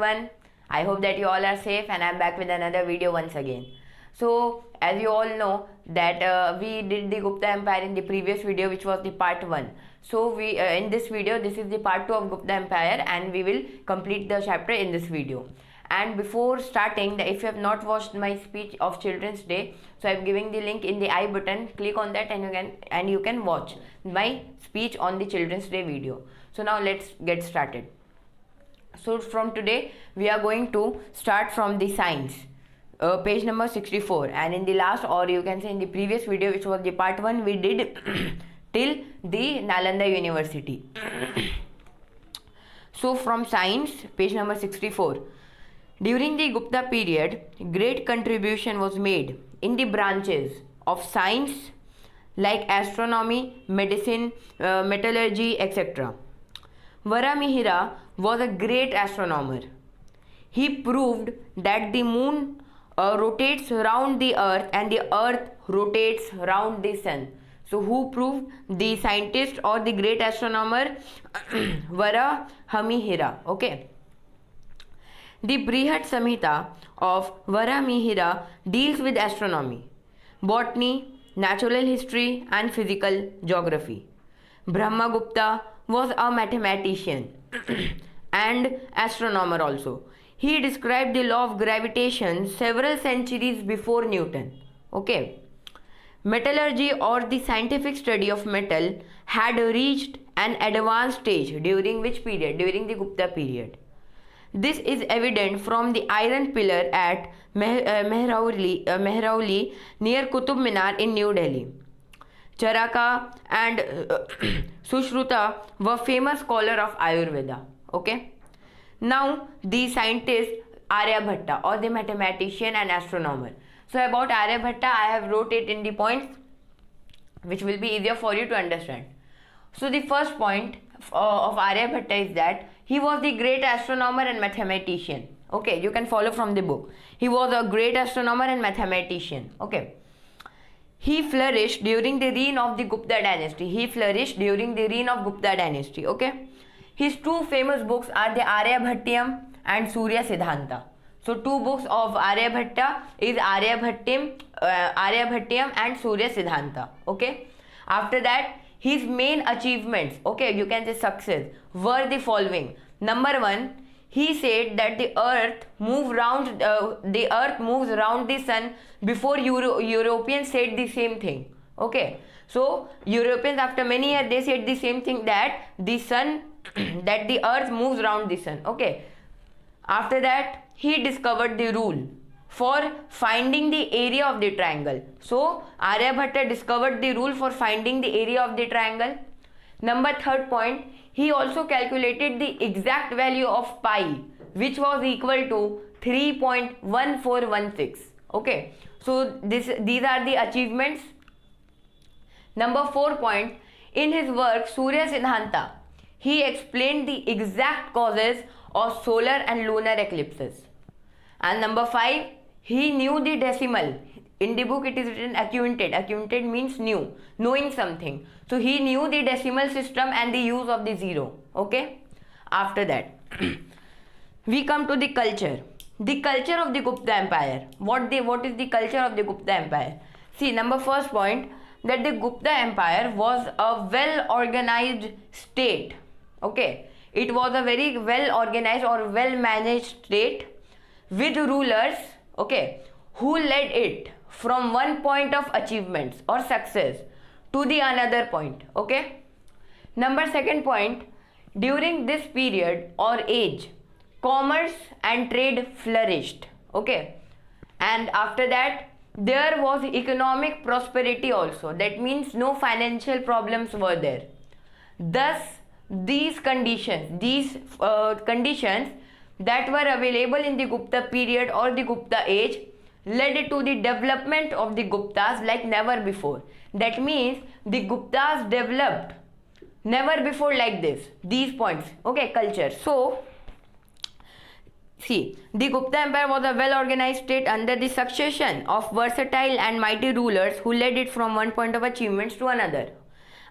everyone. I hope that you all are safe and I'm back with another video once again. So as you all know that we did the Gupta Empire in the previous video, which was the part 1. So we in this video, this is the part 2 of Gupta Empire and we will complete the chapter in this video. And before starting, if you have not watched my speech of Children's Day, so I'm giving the link in the I button. Click on that and you can watch my speech on the Children's Day video. So now let's get started. So from today we are going to start from the science, page number 64, and in the last, or you can say in the previous video, which was the part 1, we did till the Nalanda University. So from science, page number 64. During the Gupta period, great contribution was made in the branches of science like astronomy, medicine, metallurgy, etc. Varamihira was a great astronomer. He proved that the moon rotates round the earth and the earth rotates round the sun. So who proved? The scientist or the great astronomer Varamihira. Okay. The Brihat Samhita of Varamihira deals with astronomy, botany, natural history and physical geography. Brahmagupta was a mathematician and astronomer also. He described the law of gravitation several centuries before Newton. Okay. Metallurgy, or the scientific study of metal, had reached an advanced stage during which period? During the Gupta period. This is evident from the iron pillar at Mehrauli near Qutub Minar in New Delhi. Charaka and Sushruta were famous scholars of Ayurveda. Okay. Now the scientist Aryabhatta, or the mathematician and astronomer. So about Aryabhatta, I have wrote it in the points which will be easier for you to understand. So the first point of Aryabhatta is that he was the great astronomer and mathematician. Okay, you can follow from the book. He was a great astronomer and mathematician. Okay. He flourished during the reign of the Gupta dynasty. Okay. His two famous books are the Aryabhatyam and Surya Siddhanta. So two books of Aryabhatta is Aryabhatyam and Surya Siddhanta. Okay. After that, his main achievements, okay, you can say success, were the following. Number 1, he said that the earth moves round the sun before Europeans said the same thing. Okay. So Europeans, after many years, they said the same thing, that the sun that the earth moves round the sun. Okay. After that, he discovered the rule for finding the area of the triangle. So Aryabhatta discovered the rule for finding the area of the triangle. Number 3rd point, he also calculated the exact value of pi, which was equal to 3.1416. Okay. So these are the achievements. Number 4 point, in his work Surya Siddhanta, he explained the exact causes of solar and lunar eclipses. And number 5, he knew the decimal. In the book it is written acquainted. Acquainted means knowing something. So he knew the decimal system and the use of the zero. Okay. After that, we come to the culture. The culture of the Gupta Empire. What is the culture of the Gupta Empire? See, number 1st point, that the Gupta Empire was a well organized state. Okay. It was a very well organized or well managed state with rulers, okay, who led it from one point of achievements or success to the another point. Okay. Number 2nd point, during this period or age, commerce and trade flourished. Okay. And after that, there was economic prosperity also. That means no financial problems were there. Thus these conditions that were available in the Gupta period or the Gupta age led to the development of the Guptas like never before. That means the Guptas developed never before like this. These points. Okay, culture. So see, the Gupta Empire was a well organized state under the succession of versatile and mighty rulers who led it from one point of achievements to another.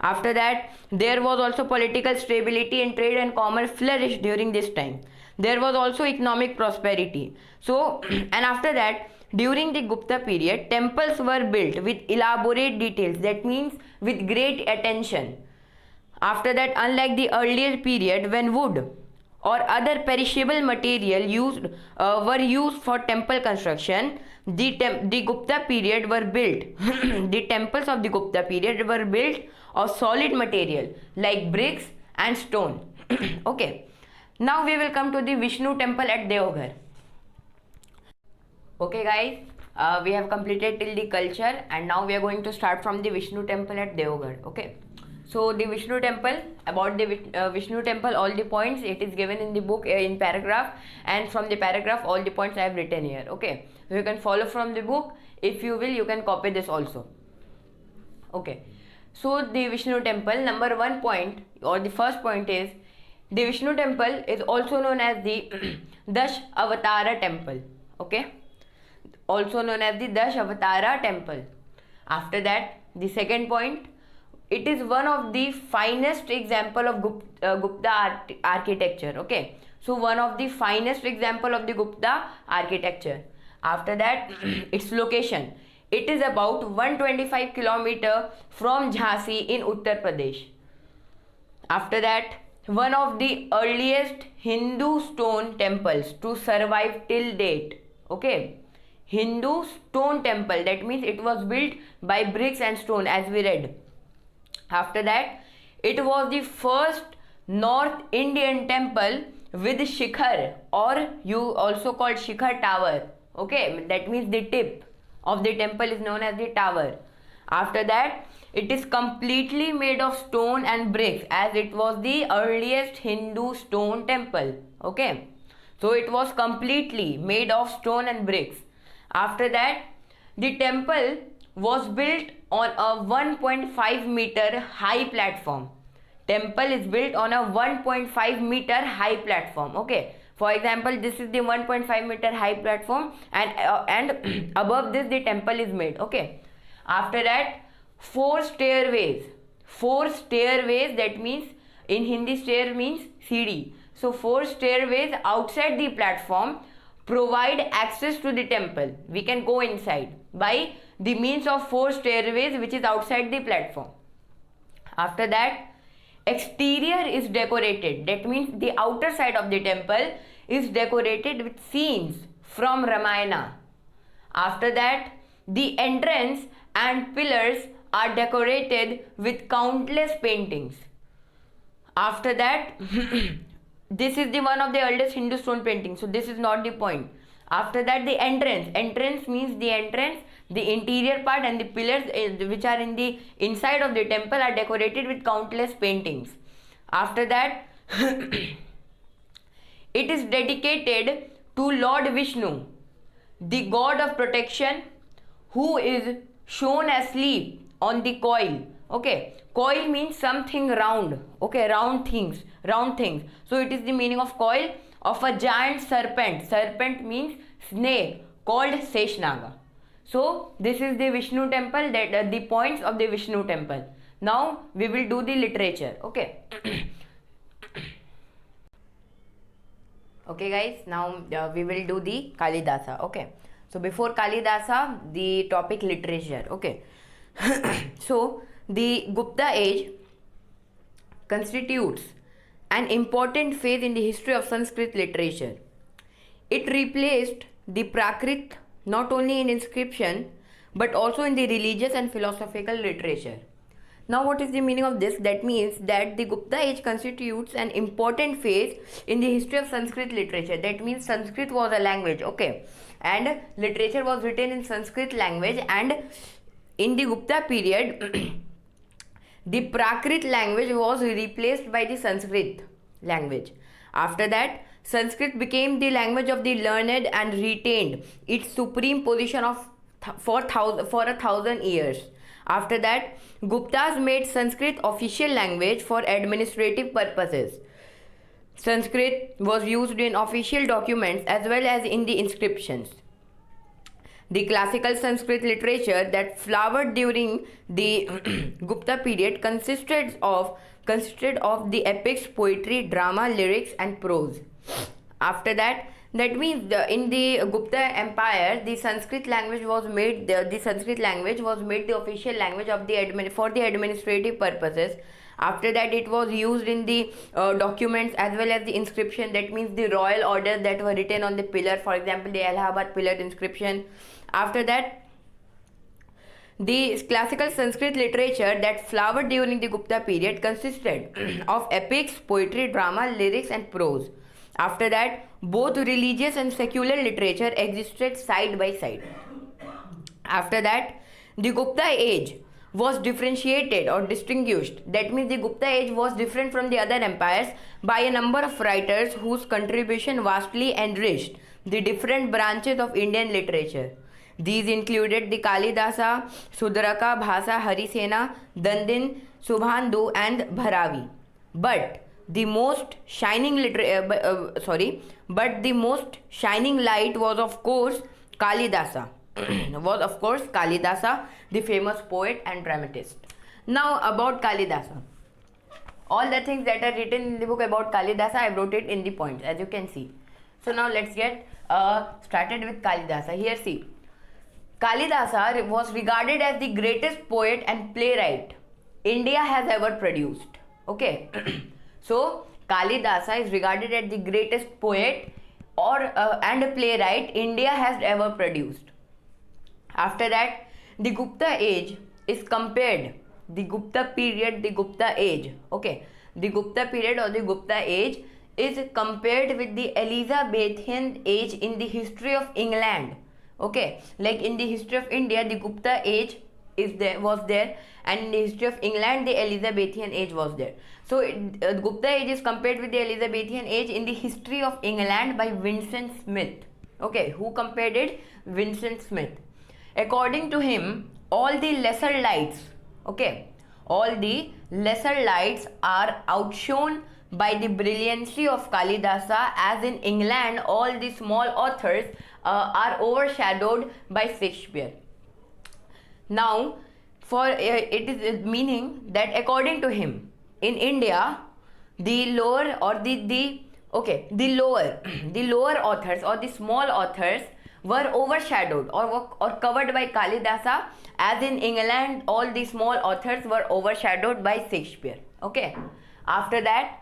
After that, there was also political stability and trade and commerce flourished during this time. There was also economic prosperity. So, and after that, during the Gupta period, temples were built with elaborate details. That means with great attention. After that, unlike the earlier period when wood or other perishable material were used for temple construction, the Gupta period were built. The temples of the Gupta period were built of solid material like bricks and stone. Okay. Now we will come to the Vishnu temple at Deoghar. Okay guys, we have completed till the culture, and now we are going to start from the Vishnu temple at Deoghar. Okay. So the Vishnu temple, about the Vishnu temple, all the points it is given in the book in paragraph, and from the paragraph all the points I have written here. Okay, so you can follow from the book. If you will, you can copy this also. Okay, so the Vishnu temple, number 1 point or the first point is the Vishnu temple is also known as the Dash Avatara temple. Okay, also known as the Dash Avatara temple. After that, the second point, it is one of the finest example of Gupta architecture. Okay, so one of the finest example of the Gupta architecture. After that, its location, it is about 125 kilometer from Jhansi in Uttar Pradesh. After that, one of the earliest Hindu stone temples to survive till date. Okay, Hindu stone temple, that means it was built by bricks and stone, as we read. After that, it was the first North Indian temple with shikhar, or you also called shikhar tower. Okay, that means the tip of the temple is known as the tower. After that, it is completely made of stone and bricks, as it was the earliest Hindu stone temple. Okay, so it was completely made of stone and bricks. After that, the temple was built on a 1.5 meter high platform. Temple is built on a 1.5 meter high platform. Okay, for example, this is the 1.5 meter high platform, and above this the temple is made. Okay, after that, 4 stairways. 4 stairways, that means in Hindi stair means CD. So 4 stairways outside the platform provide access to the temple. We can go inside by the means of 4 stairways which is outside the platform. After that, exterior is decorated. That means the outer side of the temple is decorated with scenes from Ramayana. After that, the entrance and pillars are decorated with countless paintings. After that, this is the one of the earliest Hindu stone paintings, so this is not the point. After that, the entrance means the entrance, the interior part, and the pillars which are in the inside of the temple are decorated with countless paintings. After that, it is dedicated to Lord Vishnu, the god of protection, who is shown asleep on the coil. Okay, coil means something round. Okay, round things. So it is the meaning of coil of a giant serpent. Serpent means snake, called Seshnaga. So this is the Vishnu temple, that the points of the Vishnu temple. Now we will do the literature. Okay. Okay guys, now we will do the Kalidasa. Okay, so before Kalidasa, the topic literature. Okay. So the Gupta age constitutes an important phase in the history of Sanskrit literature. It replaced the Prakrit not only in inscription but also in the religious and philosophical literature. Now what is the meaning of this? That means that the Gupta age constitutes an important phase in the history of Sanskrit literature. That means Sanskrit was a language, okay, and literature was written in Sanskrit language, and in the Gupta period the Prakrit language was replaced by the Sanskrit language. After that, Sanskrit became the language of the learned and retained its supreme position for 1,000 years. After that, Guptas made Sanskrit official language for administrative purposes. Sanskrit was used in official documents as well as in the inscriptions. The classical Sanskrit literature that flowered during the Gupta period consisted of the epics, poetry, drama, lyrics and prose. After that, that means in the Gupta Empire, the Sanskrit language was made the Sanskrit language was made the official language of the for the administrative purposes. After that, it was used in the documents as well as the inscription. That means the royal orders that were written on the pillar, for example, the Allahabad pillar inscription. After that, the classical Sanskrit literature that flowered during the Gupta period consisted of epics, poetry, drama, lyrics, and prose. After that, both religious and secular literature existed side by side. After that, the Gupta age was differentiated or distinguished. That means the Gupta age was different from the other empires by a number of writers whose contribution vastly enriched the different branches of Indian literature. These included the Kalidasa, Sudraka, Bhasa, Harisena, Dandin, Subhandu, and Bharavi. But the most shining but the most shining light was of course Kalidasa. The famous poet and dramatist. Now about Kalidasa. All the things that are written in the book about Kalidasa, I wrote it in the points, as you can see. So now let's get started with Kalidasa. Here see. Kalidasa was regarded as the greatest poet and playwright India has ever produced. Okay. So Kalidasa is regarded as the greatest poet and a playwright India has ever produced. After that, the Gupta age is compared. The Gupta period, the Gupta age. Okay. The Gupta period or the Gupta age is compared with the Elizabethan age in the history of England. Okay, like in the history of India, the Gupta age was there, and in the history of England, the Elizabethan age was there. So Gupta age is compared with the Elizabethan age in the history of England by Vincent Smith. Okay, who compared it? Vincent Smith. According to him, all the lesser lights, okay, all the lesser lights are outshone by the brilliancy of Kalidasa, as in England all the small authors are overshadowed by Shakespeare. Now, for it is meaning that according to him, in India, the lower or the lower the lower authors or the small authors were overshadowed or covered by Kalidasa, as in England all the small authors were overshadowed by Shakespeare. Okay. After that,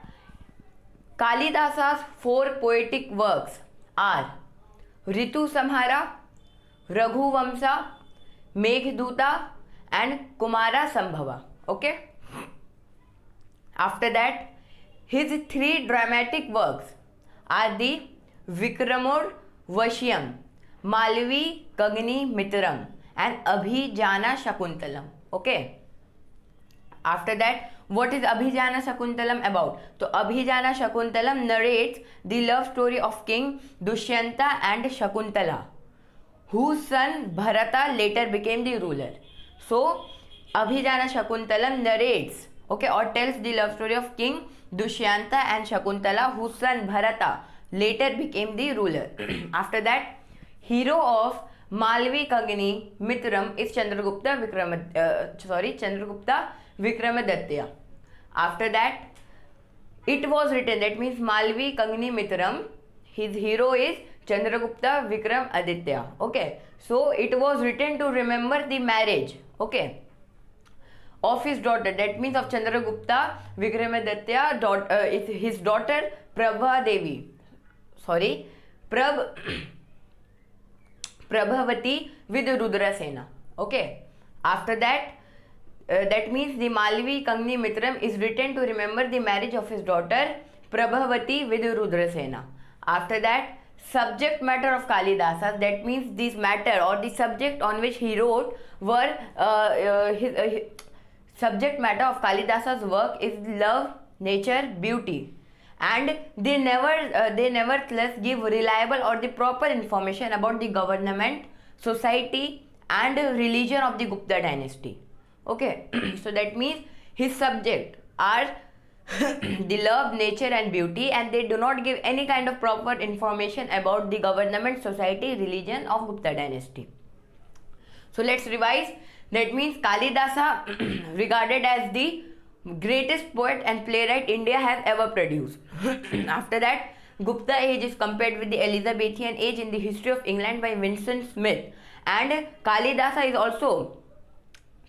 Kalidasa's 4 poetic works are Ritu Samhara, Raghu Vamsa, Meghduta, and Kumara Sambhava. Okay. After that, his 3 dramatic works are the Vikramod Vashyam, Malvi Kagni Mitram, and Abhijana Shakuntalam. Okay. After that, what is Abhijana Shakuntalam about? So Abhijana Shakuntalam narrates the love story of King Dushyanta and Shakuntala, whose son Bharata later became the ruler. So Abhijana Shakuntalam narrates, okay, or tells the love story of King Dushyanta and Shakuntala, whose son Bharata later became the ruler. After that, hero of Malvi Kagni Mitram is Chandragupta Vikramaditya. After that, it was written, that means Malvi Kagni Mitram, his hero is Chandragupta Vikramaditya. Okay, so it was written to remember the marriage, okay, of his daughter, that means of Chandragupta Vikramaditya, his daughter Prabhavati with Rudrasena. Okay. After that, that means the Malvi Kagni Mitram is written to remember the marriage of his daughter Prabhavati with Rudrasena. After that, subject matter of Kalidasa, that means this matter or the subject on which he wrote were subject matter of Kalidasa's work is love, nature, beauty, and they nevertheless give reliable or the proper information about the government, society, and religion of the Gupta dynasty. Okay, so that means his subject are the love, nature, and beauty, and they do not give any kind of proper information about the government, society, religion of Gupta dynasty. So let's revise. That means Kalidasa regarded as the greatest poet and playwright India has ever produced. After that, Gupta age is compared with the Elizabethan age in the history of England by Vincent Smith. And Kalidasa is also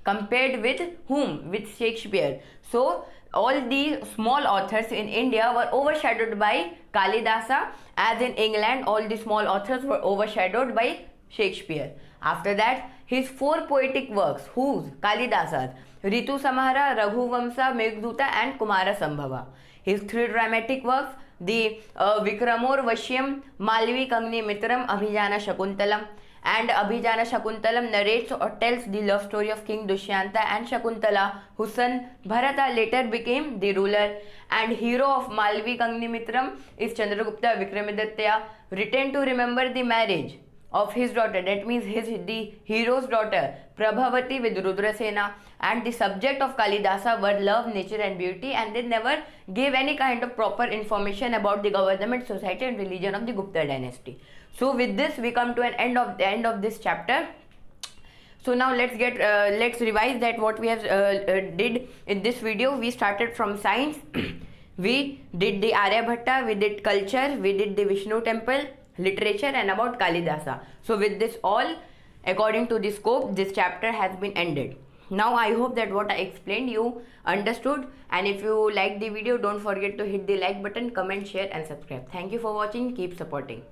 compared with whom? With Shakespeare. So all the small authors in India were overshadowed by Kalidasa, as in England all the small authors were overshadowed by Shakespeare. After that, his 4 poetic works, whose? Kalidasa's, Ritu Samhara, Raghuvamsa, Meghduta and Kumara Sambhava. His 3 dramatic works, the Vikramor Vashyam, Malvi Kangni Mitram, Abhijana Shakuntalam. And Abhijana Shakuntalam narrates or tells the love story of King Dushyanta and Shakuntala, whose son Bharata later became the ruler. And hero of Malvi Kangni Mitram is Chandragupta Vikramaditya, written to remember the marriage of his daughter, that means the hero's daughter Prabhavati with Rudrasena. And the subject of Kalidasa were love, nature and beauty, and they never gave any kind of proper information about the government, society and religion of the Gupta dynasty. So with this we come to an end of this chapter. So now let's revise that what we have did in this video. We started from science, we did the Aryabhatta, we did culture, we did the Vishnu temple, literature and about Kalidasa. So with this all, according to the scope, this chapter has been ended. Now I hope that what I explained you understood, and if you like the video, don't forget to hit the like button, comment, share and subscribe. Thank you for watching. Keep supporting.